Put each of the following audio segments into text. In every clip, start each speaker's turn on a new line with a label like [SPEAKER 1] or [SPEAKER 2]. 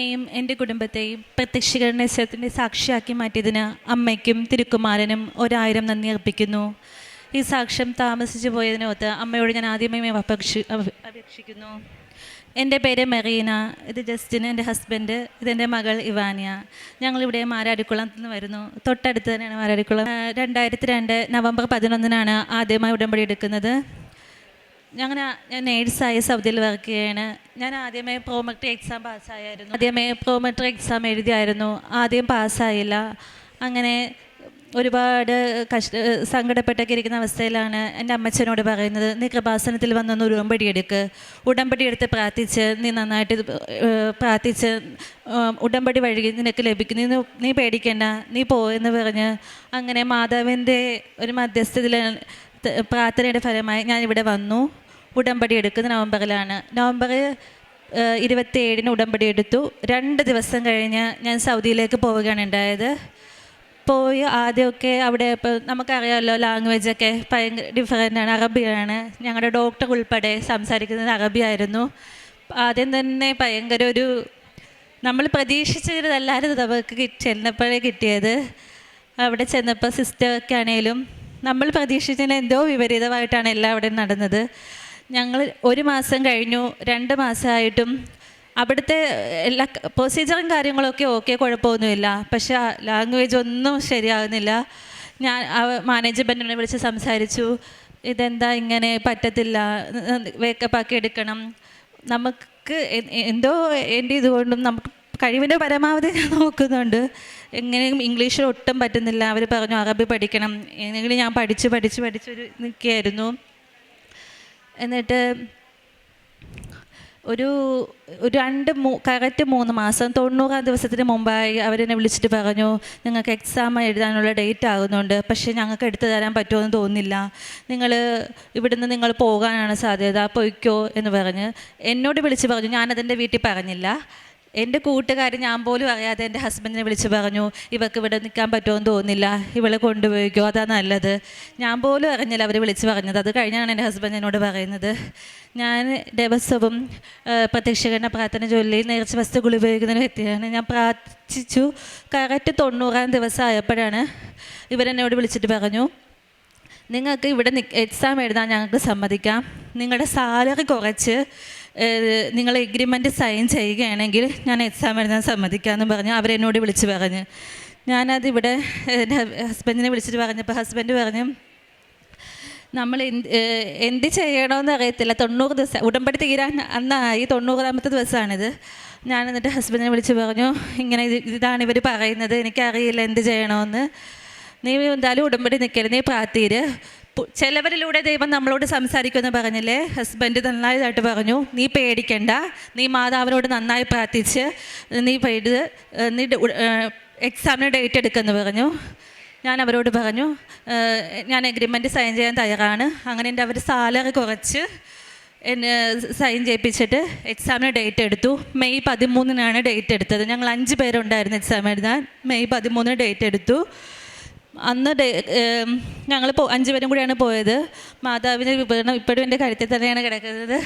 [SPEAKER 1] എന്നെയും എൻ്റെ കുടുംബത്തെയും പ്രത്യക്ഷീകരണത്തിൻ്റെ സാക്ഷിയാക്കി മാറ്റിയതിന് അമ്മയ്ക്കും തിരുക്കുമാരനും 1000 നന്ദി അർപ്പിക്കുന്നു. ഈ സാക്ഷ്യം താമസിച്ചു പോയതിനൊത്ത് അമ്മയോട് ഞാൻ ആദ്യമേ അപേക്ഷിക്കുന്നു. എൻ്റെ പേര് മെറീന, ഇത് ജസ്റ്റിൻ എൻ്റെ ഹസ്ബൻഡ്, ഇതെൻ്റെ മകൾ ഇവാനിയ. ഞങ്ങളിവിടെ മാരാരിക്കുളത്ത് നിന്ന് വരുന്നു. തൊട്ടടുത്ത് തന്നെയാണ് മാരാരിക്കുളം. 2002 നവംബർ 11 ആദ്യമായി ഉടമ്പടി എടുക്കുന്നത്. ഞാൻ നേഴ്സായി സൗദിയിൽ വർക്ക് ചെയ്യാണ്. ഞാൻ ആദ്യമേ പ്രോമെട്രി എക്സാം പാസ്സായിരുന്നു. എഴുതിയായിരുന്നു. ആദ്യം പാസ്സായില്ല. അങ്ങനെ ഒരുപാട് സങ്കടപ്പെട്ടൊക്കെ ഇരിക്കുന്ന അവസ്ഥയിലാണ് എൻ്റെ അമ്മച്ചനോട് പറയുന്നത്, നീ കൃപാസനത്തിൽ വന്നൊന്ന് ഉടമ്പടി എടുത്ത് പ്രാർത്ഥിച്ച് നീ നന്നായിട്ട് പ്രാർത്ഥിച്ച് ഉടമ്പടി വഴി നിനക്ക് ലഭിക്കും, നീ പേടിക്കേണ്ട, നീ പോയെന്ന് പറഞ്ഞ് അങ്ങനെ മാതാവിൻ്റെ ഒരു മധ്യസ്ഥതയിൽ പ്രാർത്ഥനയുടെ ഫലമായി ഞാനിവിടെ വന്നു. ഉടമ്പടി എടുക്കുന്നത് നവംബർ 27 ഉടമ്പടി എടുത്തു. 2 ദിവസം കഴിഞ്ഞ് ഞാൻ സൗദിയിലേക്ക് പോവുകയാണ് ഉണ്ടായത്. പോയി ആദ്യമൊക്കെ അവിടെ ഇപ്പോൾ നമുക്കറിയാമല്ലോ, ലാംഗ്വേജൊക്കെ ഭയങ്കര ഡിഫറൻ്റാണ്, അറബിയാണ്. ഞങ്ങളുടെ ഡോക്ടർ ഉൾപ്പെടെ സംസാരിക്കുന്നത് അറബിയായിരുന്നു. ആദ്യം തന്നെ ഭയങ്കര ഒരു നമ്മൾ പ്രതീക്ഷിച്ചതല്ലായിരുന്നു നമുക്ക് ചെന്നപ്പോഴേ കിട്ടിയത്. അവിടെ ചെന്നപ്പോൾ സിസ്റ്ററൊക്കെ ആണെങ്കിലും നമ്മൾ പ്രതീക്ഷിച്ചതിന് എന്തോ വിപരീതമായിട്ടാണ് എല്ലാം അവിടെ നടന്നത്. ഞങ്ങൾ 1 മാസം കഴിഞ്ഞു, 2 മാസമായിട്ടും അവിടുത്തെ എല്ലാ പ്രൊസീജറും കാര്യങ്ങളൊക്കെ ഓക്കെ, കുഴപ്പമൊന്നുമില്ല. പക്ഷേ ലാംഗ്വേജ് ഒന്നും ശരിയാകുന്നില്ല. ഞാൻ മാനേജ്മെൻറ്റിനെ വിളിച്ച് സംസാരിച്ചു, ഇതെന്താ ഇങ്ങനെ, പറ്റത്തില്ല, വേക്കപ്പാക്കി എടുക്കണം. നമുക്ക് എന്തോ എൻ്റെ ഇതുകൊണ്ടും നമുക്ക് കഴിവിൻ്റെ പരമാവധി ഞാൻ നോക്കുന്നുണ്ട്, എങ്ങനെയും ഇംഗ്ലീഷിൽ ഒട്ടും പറ്റുന്നില്ല. അവർ പറഞ്ഞു അറബി പഠിക്കണം. എങ്കിലും ഞാൻ പഠിച്ചൊരു നിൽക്കുകയായിരുന്നു. എന്നിട്ട് ഒരു കറക്റ്റ് 3 മാസം 90-ാം ദിവസത്തിന് മുമ്പായി അവരെന്നെ വിളിച്ചിട്ട് പറഞ്ഞു, നിങ്ങൾക്ക് എക്സാം എഴുതാനുള്ള ഡേറ്റ് ആകുന്നുണ്ട്, പക്ഷേ ഞങ്ങൾക്ക് എടുത്തു തരാൻ പറ്റുമെന്ന് തോന്നുന്നില്ല, നിങ്ങൾ പോകാനാണ് സാധ്യത, പൊയ്ക്കോ എന്ന് പറഞ്ഞ് എന്നോട് വിളിച്ച് പറഞ്ഞു. ഞാനതെൻ്റെ വീട്ടിൽ പറഞ്ഞില്ല. എൻ്റെ കൂട്ടുകാർ ഞാൻ പോലും അറിയാതെ എൻ്റെ ഹസ്ബൻഡിനെ വിളിച്ച് പറഞ്ഞു, ഇവൾക്ക് ഇവിടെ നിൽക്കാൻ പറ്റുമെന്ന് തോന്നുന്നില്ല, ഇവളെ കൊണ്ടുപോയിക്കോ, അതാ നല്ലത്. ഞാൻ പോലും അറിഞ്ഞില്ല അവർ വിളിച്ച് പറഞ്ഞത്. അത് കഴിഞ്ഞാണ് എൻ്റെ ഹസ്ബൻഡ് എന്നോട് പറയുന്നത്. ഞാൻ ദിവസവും പ്രത്യക്ഷീകരണ പ്രാർത്ഥന ചൊല്ലി നേർച്ച വസ്തുക്കൾ ഉപയോഗിക്കുന്ന ഒരു വ്യക്തിയാണ്. ഞാൻ പ്രാർത്ഥിച്ചു. കറക്റ്റ് 90-ാം ദിവസം ആയപ്പോഴാണ് ഇവരെന്നോട് വിളിച്ചിട്ട് പറഞ്ഞു, നിങ്ങൾക്ക് ഇവിടെ എക്സാം എഴുതാൻ ഞങ്ങൾക്ക് സമ്മതിക്കാം, നിങ്ങളുടെ സാലറി കുറച്ച് നിങ്ങൾ എഗ്രിമെൻറ്റ് സൈൻ ചെയ്യുകയാണെങ്കിൽ ഞാൻ എക്സാം എഴുതാൻ സമ്മതിക്കാമെന്ന് പറഞ്ഞ് അവരെന്നോട് വിളിച്ച് പറഞ്ഞ്. ഞാനതിവിടെ എൻ്റെ ഹസ്ബൻഡിനെ വിളിച്ചിട്ട് പറഞ്ഞപ്പോൾ ഹസ്ബൻഡ് പറഞ്ഞു, നമ്മൾ എന്ത് ചെയ്യണമെന്ന് അറിയത്തില്ല. 90 ദിവസം ഉടമ്പടി തീരാൻ അന്നായി, 90-ാമത്തെ ദിവസമാണിത്. ഞാൻ എന്നിട്ട് ഹസ്ബൻഡിനെ വിളിച്ച് പറഞ്ഞു, ഇങ്ങനെ ഇതാണ് ഇവർ പറയുന്നത്, എനിക്കറിയില്ല എന്ത് ചെയ്യണമെന്ന്. നീ എന്തായാലും ഉടമ്പടി നിൽക്കരുത്, നീ പ്രാർത്ഥിര്, ചിലവരിലൂടെ ദൈവം നമ്മളോട് സംസാരിക്കുമെന്ന് പറഞ്ഞില്ലേ. ഹസ്ബൻഡ് നന്നായതായിട്ട് പറഞ്ഞു, നീ പേടിക്കണ്ട, നീ മാതാവിനോട് നന്നായി പ്രാർത്ഥിച്ച് നീ എക്സാമിന് ഡേറ്റ് എടുക്കുമെന്ന് പറഞ്ഞു. ഞാൻ അവരോട് പറഞ്ഞു, ഞാൻ എഗ്രിമെൻറ്റ് സൈൻ ചെയ്യാൻ തയ്യാറാണ്. അങ്ങനെ എൻ്റെ അവർ സാലറി കുറച്ച് എന്നെ സൈൻ ചെയ്യിപ്പിച്ചിട്ട് എക്സാമിന് ഡേറ്റ് എടുത്തു. മെയ് 13 ഡേറ്റ് എടുത്തത്. ഞങ്ങൾ 5 പേരുണ്ടായിരുന്നു എക്സാം എഴുതാൻ. മെയ് 13 ഡേറ്റ് എടുത്തു. അന്ന് ഞങ്ങൾ 5 പേരും കൂടിയാണ് പോയത്. മാതാവിൻ്റെ വിവരണം ഇപ്പോഴും എൻ്റെ കഴുത്തിൽ തന്നെയാണ് കിടക്കുന്നത്.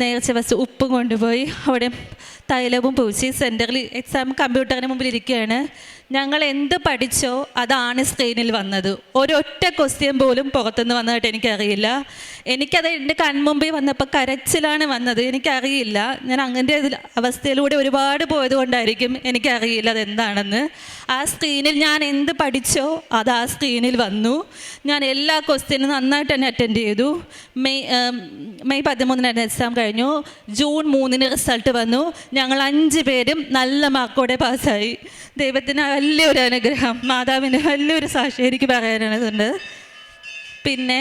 [SPEAKER 1] നേർച്ച വസ്തു ഉപ്പും കൊണ്ടുപോയി അവിടെ തൈലവും പൂശി സെൻറ്ററിൽ എക്സാം കമ്പ്യൂട്ടറിന് മുമ്പിൽ ഇരിക്കുകയാണ്. ഞങ്ങൾ എന്ത് പഠിച്ചോ അതാണ് സ്ക്രീനിൽ വന്നത്. ഒരൊറ്റ ക്വസ്റ്റ്യൻ പോലും പുറത്തുനിന്ന് വന്നതായിട്ട് എനിക്കറിയില്ല. എനിക്കത് എൻ്റെ കൺമുമ്പിൽ വന്നപ്പോൾ കരച്ചിലാണ് വന്നത്. എനിക്കറിയില്ല, ഞാൻ അങ്ങനത്തെ അവസ്ഥയിലൂടെ ഒരുപാട് പോയത് കൊണ്ടായിരിക്കും എനിക്കറിയില്ല അതെന്താണെന്ന്. ആ സ്ക്രീനിൽ ഞാൻ എന്ത് പഠിച്ചോ അത് ആ സ്ക്രീനിൽ വന്നു. ഞാൻ എല്ലാ ക്വസ്റ്റ്യനും നന്നായിട്ട് തന്നെ അറ്റൻഡ് ചെയ്തു. മെയ് 13 എക്സാം കഴിഞ്ഞു. ജൂൺ 3 റിസൾട്ട് വന്നു. ഞങ്ങൾ 5 പേരും നല്ല മാർക്കോടെ പാസ്സായി. ദൈവത്തിന് വലിയൊരു അനുഗ്രഹം, മാതാവിൻ്റെ വലിയൊരു സാക്ഷി എനിക്ക് പറയാനുണ്ട്. പിന്നെ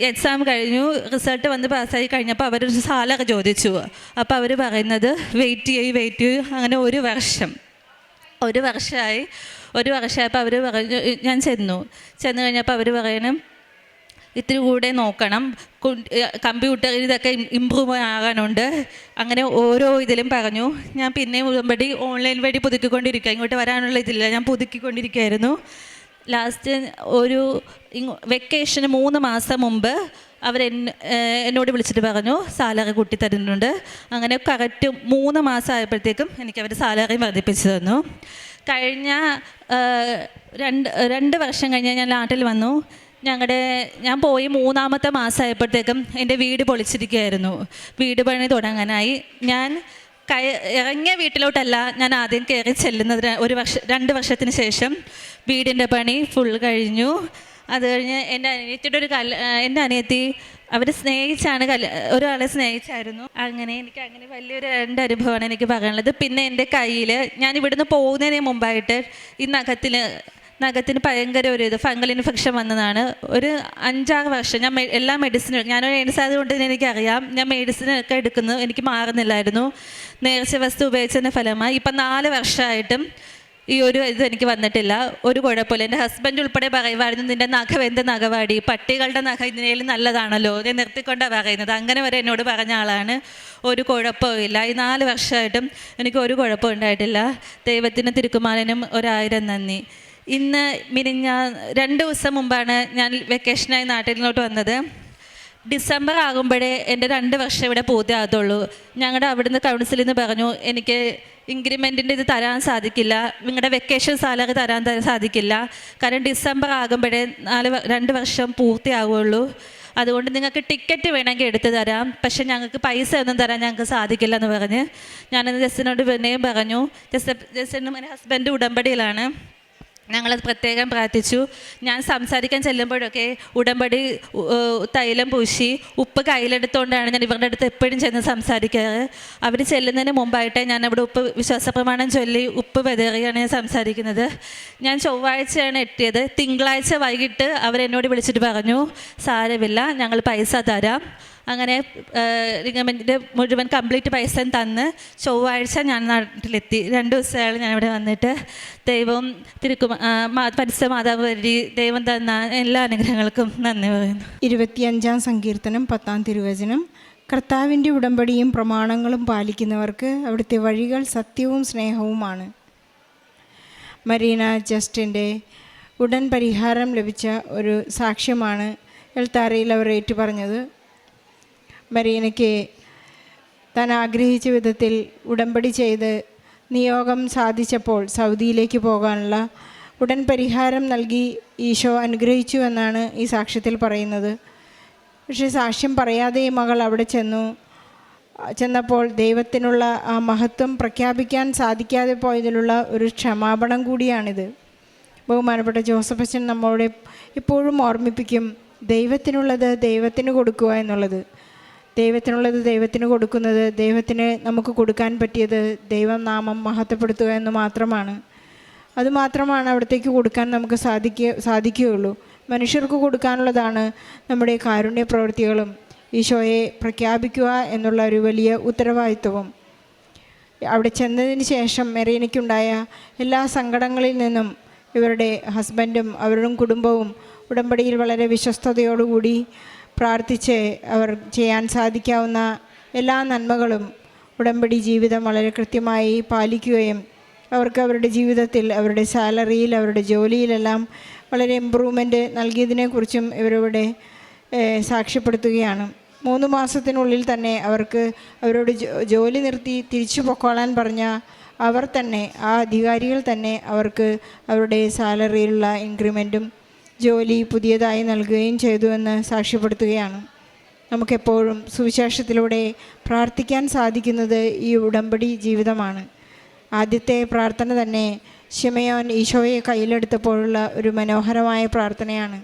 [SPEAKER 1] എക്സാം കഴിഞ്ഞു, റിസൾട്ട് വന്ന് പാസ്സായി കഴിഞ്ഞപ്പോൾ അവരൊരു സാലറി ചോദിച്ചു. അപ്പോൾ അവർ പറയുന്നത് വെയിറ്റ് ചെയ്യും. അങ്ങനെ 1 വർഷമായപ്പോൾ അവർ പറഞ്ഞു, ഞാൻ ചെന്നു കഴിഞ്ഞപ്പോൾ അവർ പറയണം, ഇത്തിരി കൂടെ നോക്കണം, കമ്പ്യൂട്ടറിൽ ഇതൊക്കെ ഇമ്പ്രൂവ് ആകാനുണ്ട്. അങ്ങനെ ഓരോ ഇതിലും പറഞ്ഞു. ഞാൻ പിന്നെ ഉടമ്പടി ഓൺലൈൻ വഴി പുതുക്കിക്കൊണ്ടിരിക്കുക, ഇങ്ങോട്ട് വരാനുള്ള ഇതില്ല, ഞാൻ പുതുക്കിക്കൊണ്ടിരിക്കുകയായിരുന്നു. ലാസ്റ്റ് ഒരു വെക്കേഷന് 3 മാസം മുമ്പ് എന്നോട് വിളിച്ചിട്ട് പറഞ്ഞു സാലറി കൂട്ടി തരുന്നുണ്ട്. അങ്ങനെ കറക്റ്റ് 3 മാസം ആയപ്പോഴത്തേക്കും എനിക്കവർ സാലറി വർദ്ധിപ്പിച്ചു തന്നു. കഴിഞ്ഞ 2 വർഷം കഴിഞ്ഞ് ഞാൻ നാട്ടിൽ വന്നു. ഞാൻ പോയി 3-ാമത്തെ മാസമായപ്പോഴത്തേക്കും എൻ്റെ വീട് പൊളിച്ചിരിക്കുകയായിരുന്നു. വീട് പണി തുടങ്ങാനായി. ഞാൻ ഇറങ്ങിയ വീട്ടിലോട്ടല്ല ഞാൻ ആദ്യം കയറി ചെല്ലുന്നത്. 2 വർഷത്തിന് ശേഷം വീടിൻ്റെ പണി ഫുൾ കഴിഞ്ഞു. അത് കഴിഞ്ഞ് എൻ്റെ അനിയത്തി അവർ സ്നേഹിച്ചാണ് ഒരാളെ സ്നേഹിച്ചായിരുന്നു. അങ്ങനെ വലിയൊരു 2 അനുഭവമാണ് എനിക്ക് പറയാനുള്ളത്. പിന്നെ എൻ്റെ കയ്യിൽ ഞാൻ ഇവിടുന്ന് പോകുന്നതിന് മുമ്പായിട്ട് ഈ നഖത്തിന് ഭയങ്കര ഫംഗൽ ഇൻഫെക്ഷൻ വന്നതാണ്. ഒരു 5-6 വർഷം ഞാൻ എല്ലാ മെഡിസിനും, ഞാനൊരു നേഴ്സ് ആയതുകൊണ്ട് എനിക്കറിയാം, ഞാൻ മെഡിസിനൊക്കെ എടുക്കുന്നു, എനിക്ക് മാറുന്നില്ലായിരുന്നു. നേർച്ച വസ്തു ഉപയോഗിച്ചതിൻ്റെ ഫലമായി ഇപ്പം 4 വർഷമായിട്ടും ഈ ഇത് എനിക്ക് വന്നിട്ടില്ല. ഒരു കുഴപ്പമില്ല. എൻ്റെ ഹസ്ബൻഡ് ഉൾപ്പെടെ പറയുമായിരുന്നു, നിൻ്റെ നഖം എന്ത് നഖവാടി, പട്ടികളുടെ നഖം ഇതിനേലും നല്ലതാണല്ലോ, ഞാൻ നിർത്തിക്കൊണ്ടാണ് പറയുന്നത്. അങ്ങനെ വരെ എന്നോട് പറഞ്ഞ ആളാണ്. ഒരു കുഴപ്പമില്ല. ഈ 4 വർഷമായിട്ടും എനിക്ക് ഒരു കുഴപ്പം ഉണ്ടായിട്ടില്ല. ദൈവത്തിനും തിരുക്കുമാരനും 1000 നന്ദി. ഇന്ന് 2 ദിവസം മുമ്പാണ് ഞാൻ വെക്കേഷനായി നാട്ടിലോട്ട് വന്നത്. ഡിസംബർ ആകുമ്പോഴേ എൻ്റെ 2 വർഷം ഇവിടെ പൂർത്തിയാകത്തുള്ളൂ. ഞങ്ങളുടെ അവിടുന്ന് കൗൺസിലിൽ നിന്ന് പറഞ്ഞു, എനിക്ക് ഇൻക്രിമെൻറ്റിൻ്റെ ഇത് തരാൻ സാധിക്കില്ല, നിങ്ങളുടെ വെക്കേഷൻ സാലറി തരാൻ സാധിക്കില്ല, കാരണം ഡിസംബർ ആകുമ്പോഴേ 2 വർഷം പൂർത്തിയാവുള്ളൂ. അതുകൊണ്ട് നിങ്ങൾക്ക് ടിക്കറ്റ് വേണമെങ്കിൽ എടുത്തു തരാം, പക്ഷെ ഞങ്ങൾക്ക് പൈസ ഒന്നും തരാൻ ഞങ്ങൾക്ക് സാധിക്കില്ല എന്ന് പറഞ്ഞ് ഞാനത് ജസ്സിനോട് പിന്നെയും പറഞ്ഞു. ജസ്സിനും എൻ്റെ ഹസ്ബൻഡ് ഉടമ്പടിയിലാണ്. ഞങ്ങളത് പ്രത്യേകം പ്രാർത്ഥിച്ചു. ഞാൻ സംസാരിക്കാൻ ചെല്ലുമ്പോഴൊക്കെ ഉടമ്പടി തൈലം പൂശി ഉപ്പ് കയ്യിലെടുത്തുകൊണ്ടാണ് ഞാൻ ഇവരുടെ അടുത്ത് എപ്പോഴും ചെന്ന് സംസാരിക്കാറ്. അവർ ചെല്ലുന്നതിന് മുമ്പായിട്ട് ഞാൻ അവിടെ വിശ്വാസ പ്രമാണം ചൊല്ലി ഉപ്പ് വെതറിയാണ് ഞാൻ സംസാരിക്കുന്നത്. ഞാൻ ചൊവ്വാഴ്ചയാണ് എത്തിയത്. തിങ്കളാഴ്ച വൈകിട്ട് അവരെന്നോട് വിളിച്ചിട്ട് പറഞ്ഞു, സാരമില്ല, ഞങ്ങൾ പൈസ തരാം. അങ്ങനെ ലിഗമെൻറ്റിൻ്റെ മുഴുവൻ കംപ്ലീറ്റ് പൈസ തന്ന് ചൊവ്വാഴ്ച ഞാൻ നാട്ടിലെത്തി. 2 ദിവസമായാണ് ഞാനിവിടെ വന്നിട്ട്. ദൈവം പരിശുദ്ധ മാതാവ് വഴി ദൈവം തന്ന എല്ലാ അനുഗ്രഹങ്ങൾക്കും നന്ദി പറയുന്നു.
[SPEAKER 2] 25-ാം സങ്കീർത്തനം 10-ാം തിരുവചനം. കർത്താവിൻ്റെ ഉടമ്പടിയും പ്രമാണങ്ങളും പാലിക്കുന്നവർക്ക് അവിടുത്തെ വഴികൾ സത്യവും സ്നേഹവുമാണ്. മരീന ജസ്റ്റിൻ്റെ ഉടൻ പരിഹാരം ലഭിച്ച ഒരു സാക്ഷ്യമാണ് എൽത്താരയിൽ അവർ ഏറ്റുപറഞ്ഞത്. മരീനയ്ക്ക് താൻ ആഗ്രഹിച്ച വിധത്തിൽ ഉടമ്പടി ചെയ്ത് നിയോഗം സാധിച്ചപ്പോൾ സൗദിയിലേക്ക് പോകാനുള്ള ഉടൻ പരിഹാരം നൽകി ഈശോ അനുഗ്രഹിച്ചു എന്നാണ് ഈ സാക്ഷ്യത്തിൽ പറയുന്നത്. പക്ഷേ സാക്ഷ്യം പറയാതെ ഈ മകൾ അവിടെ ചെന്നപ്പോൾ ദൈവത്തിനുള്ള ആ മഹത്വം പ്രഖ്യാപിക്കാൻ സാധിക്കാതെ പോയതിലുള്ള ഒരു ക്ഷമാപണം കൂടിയാണിത്. ബഹുമാനപ്പെട്ട ജോസഫ് അച്ഛൻ നമ്മളോട് എപ്പോഴും ഓർമ്മിപ്പിക്കും, ദൈവത്തിനുള്ളത് ദൈവത്തിന് കൊടുക്കുക എന്നുള്ളത്. ദൈവത്തിനുള്ളത് ദൈവത്തിന് കൊടുക്കുന്നത്, ദൈവത്തിന് നമുക്ക് കൊടുക്കാൻ പറ്റിയത് ദൈവനാമം മഹത്വപ്പെടുത്തുക എന്ന് മാത്രമാണ്. അതുമാത്രമാണ് അവിടത്തേക്ക് കൊടുക്കാൻ നമുക്ക് സാധിക്കുകയുള്ളൂ. മനുഷ്യർക്ക് കൊടുക്കാനുള്ളതാണ് നമ്മുടെ കാരുണ്യ പ്രവൃത്തികളും ഈശോയെ പ്രഖ്യാപിക്കുക എന്നുള്ള ഒരു വലിയ ഉത്തരവാദിത്വവും. അവിടെ ചെന്നതിന് ശേഷം മെറീനയ്ക്കുണ്ടായ എല്ലാ സങ്കടങ്ങളിൽ നിന്നും ഇവരുടെ ഹസ്ബൻഡും അവരുടെ കുടുംബവും ഉടമ്പടിയിൽ വളരെ വിശ്വസ്തയോടുകൂടി പ്രാർത്ഥിച്ച് അവർ ചെയ്യാൻ സാധിക്കാവുന്ന എല്ലാ നന്മകളും ഉടമ്പടി ജീവിതം വളരെ കൃത്യമായി പാലിക്കുകയും അവർക്ക് അവരുടെ ജീവിതത്തിൽ, അവരുടെ സാലറിയിൽ, അവരുടെ ജോലിയിലെല്ലാം വളരെ ഇമ്പ്രൂവ്മെൻറ്റ് നൽകിയതിനെക്കുറിച്ചും ഇവരിവിടെ സാക്ഷ്യപ്പെടുത്തുകയാണ്. 3 മാസത്തിനുള്ളിൽ തന്നെ അവർക്ക് അവരോട് ജോലി നിർത്തി തിരിച്ചു പൊക്കോളാൻ പറഞ്ഞ അവർ തന്നെ, ആ അധികാരികൾ തന്നെ അവർക്ക് അവരുടെ സാലറിയിലുള്ള ഇൻക്രിമെൻറ്റും ജോലി പുതിയതായി നൽകുകയും ചെയ്തുവെന്ന് സാക്ഷ്യപ്പെടുത്തുകയാണ്. നമുക്കെപ്പോഴും സുവിശേഷത്തിലൂടെ പ്രാർത്ഥിക്കാൻ സാധിക്കുന്നത് ഈ ഉടമ്പടി ജീവിതമാണ്. ആദ്യത്തെ പ്രാർത്ഥന തന്നെ ശിമയോൻ ഈശോയെ കയ്യിലെടുത്തപ്പോഴുള്ള ഒരു മനോഹരമായ പ്രാർത്ഥനയാണ്.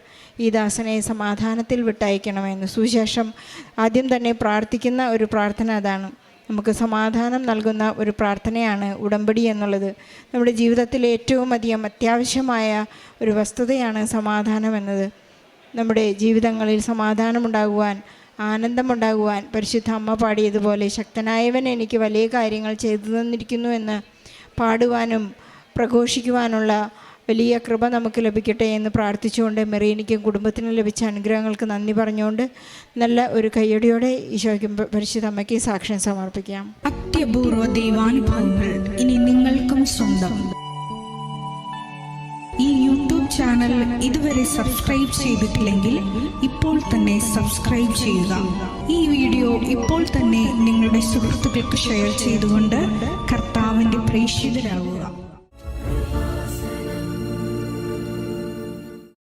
[SPEAKER 2] ഈ ദാസനെ സമാധാനത്തിൽ വിട്ടയക്കണമെന്ന്. സുവിശേഷം ആദ്യം തന്നെ പ്രാർത്ഥിക്കുന്ന ഒരു പ്രാർത്ഥന അതാണ്. നമുക്ക് സമാധാനം നൽകുന്ന ഒരു പ്രാർത്ഥനയാണ് ഉടമ്പടി എന്നുള്ളത്. നമ്മുടെ ജീവിതത്തിൽ ഏറ്റവും അധികം അത്യാവശ്യമായ ഒരു വസ്തുതയാണ് സമാധാനം എന്നത്. നമ്മുടെ ജീവിതങ്ങളിൽ സമാധാനമുണ്ടാകുവാൻ, ആനന്ദമുണ്ടാകുവാൻ പരിശുദ്ധ അമ്മ പാടിയതുപോലെ ശക്തനായവൻ എനിക്ക് വലിയ കാര്യങ്ങൾ ചെയ്തു തന്നിരിക്കുന്നു എന്ന് പാടുവാനും പ്രഘോഷിക്കുവാനുള്ള വലിയ കൃപ നമുക്ക് ലഭിക്കട്ടെ എന്ന് പ്രാർത്ഥിച്ചുകൊണ്ട് മെറീനയ്ക്കും കുടുംബത്തിനും ലഭിച്ച അനുഗ്രഹങ്ങൾക്ക് നന്ദി പറഞ്ഞുകൊണ്ട് നല്ല ഒരു കയ്യടിയോടെ ഈശോയ്ക്കും പരിശുദ്ധ അമ്മയ്ക്ക് സാക്ഷ്യം സമർപ്പിക്കാം.
[SPEAKER 3] അത്യപൂർവ ദൈവാനുഭവങ്ങൾ ഇനി നിങ്ങൾക്കും സ്വന്തം. ഈ യൂട്യൂബ് ചാനൽ ഇതുവരെ സബ്സ്ക്രൈബ് ചെയ്തിട്ടില്ലെങ്കിൽ ഇപ്പോൾ തന്നെ സബ്സ്ക്രൈബ് ചെയ്യുക. ഈ വീഡിയോ ഇപ്പോൾ തന്നെ നിങ്ങളുടെ സുഹൃത്തുക്കൾക്ക് ഷെയർ ചെയ്തുകൊണ്ട് കർത്താവിൻ്റെ പ്രേക്ഷിതരാകുക.